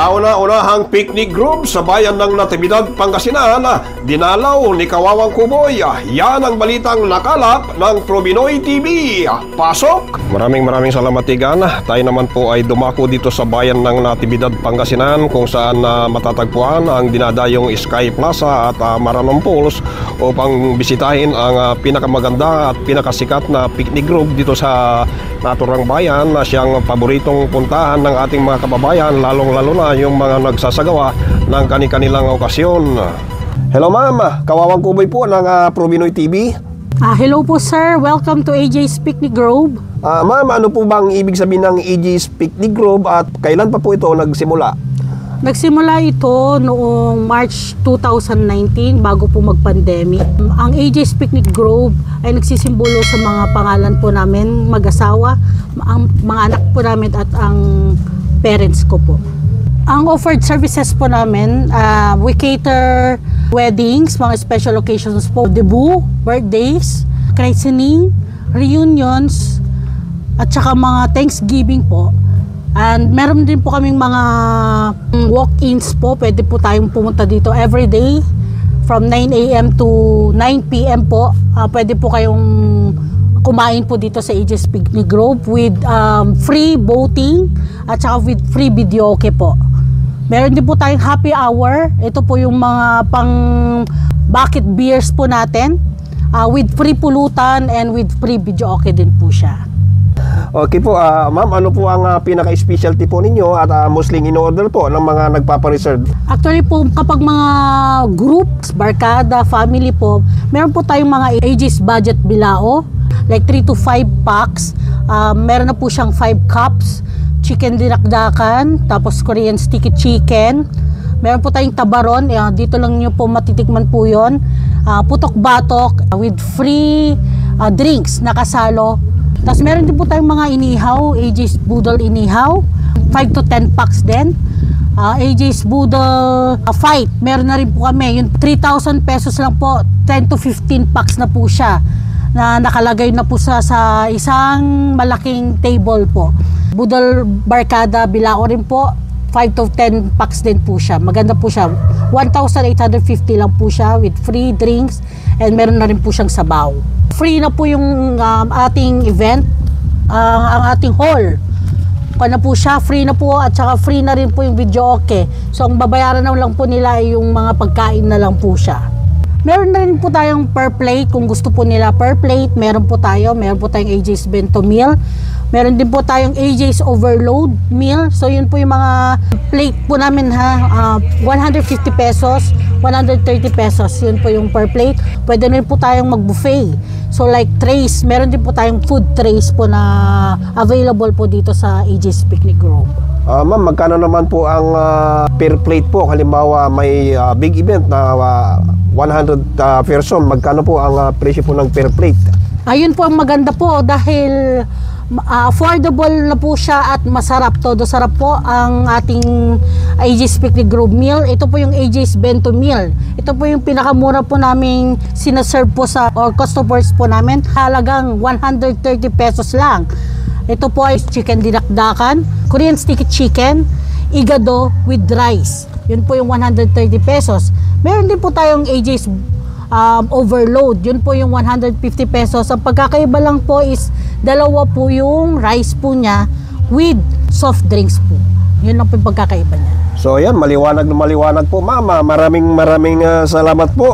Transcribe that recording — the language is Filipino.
Kauna-unahang picnic group sa bayan ng Natividad, Pangasinan, dinalaw ni Kawawang Kuboy. Yan ang balitang nakalap ng Probinoy TV. Pasok! Maraming salamat, Tigan. Tayo naman po ay dumako dito sa bayan ng Natividad, Pangasinan, kung saan matatagpuan ang dinadayong Sky Plaza at Maranon Falls upang bisitahin ang pinakamaganda at pinakasikat na picnic group dito sa naturang bayan na siyang paboritong puntahan ng ating mga kababayan, lalong-lalo na yung mga nagsasagawa ng kani-kanilang okasyon. Hello ma'am, Kawawang Kuboy po ng Probinoy TV. Hello po sir, welcome to AJ's Picnic Grove. Ma'am, ano po bang ibig sabihin ng AJ's Picnic Grove at kailan pa po ito nagsimula? Nagsimula ito noong March 2019 bago po mag-pandemic. Ang AJ's Picnic Grove ay nagsisimbolo sa mga pangalan po namin, mag-asawa, ang mga anak po namin at ang parents ko po. Ang offered services po namin, we cater weddings, mga special occasions po, debut, birthdays, christening, reunions, at saka mga Thanksgiving po. And meron din po kaming mga walk-ins po, pwede po tayong pumunta dito every day from 9 AM to 9 PM po. Pwede po kayong kumain po dito sa AJ's Picnic Grove with free boating at saka with free videoke po. Meron din po tayong happy hour. Ito po yung mga pang bucket beers po natin with free pulutan and with free videoke din po siya. Okay po, ma'am, ano po ang pinaka-specialty po ninyo at mostly in-order po ng mga nagpapareserve? Actually po, kapag mga groups, barkada, family po, meron po tayong mga AJ's budget bilao, like 3 to 5 packs. Meron na po siyang 5 cups, chicken dinakdakan, tapos Korean sticky chicken. Meron po tayong tabaron, dito lang nyo po matitikman po yun. Putok-batok with free drinks nakasalo. Tapos meron din po tayong mga inihaw, AJ's Boodle inihaw, 5 to 10 packs din. AJ's Boodle fight, meron na rin po kami, yung 3,000 pesos lang po, 10 to 15 packs na po siya, na nakalagay na po sa isang malaking table po. Boodle Barkada Bilao rin po, 5 to 10 packs din po siya. Maganda po siya. 1,850 lang po siya with free drinks and meron na rin po siyang sabaw. Free na po yung ating event, ang ating hall. Kaya na po siya, free na po at saka free na rin po yung videoke. So ang babayaran na lang po nila ay yung mga pagkain na lang po siya. Meron na rin po tayong per plate, kung gusto po nila per plate, meron po tayong AJ's Bento Meal. Meron din po tayong AJ's Overload Meal. So yun po yung mga plate po namin 150 pesos, 130 pesos. Yun po yung per plate. Pwede na rin po tayong mag-buffet. So like trays, meron din po tayong food trays po na available po dito sa AJ's Picnic Grove. Ma'am, magkano naman po ang per plate po? Halimbawa may big event na 100 person, magkano po ang presyo po ng per plate? Ayun po ang maganda po dahil affordable na po siya at masarap. Todo sarap po ang ating AJ's Picnic Grove meal. Ito po yung AJ's Bento Meal. Ito po yung pinakamura po namin sinaserve po sa customers po namin. Halagang 130 pesos lang. Ito po ay chicken dinakdakan, Korean sticky chicken, igado with rice. Yun po yung 130 pesos. Meron din po tayong AJ's Overload. Yun po yung 150 pesos. Ang pagkakaiba lang po is dalawa po yung rice po niya with soft drinks po. Yun lang po yung pagkakaiba niya. So yan, maliwanag na maliwanag po ma'am. Maraming salamat po.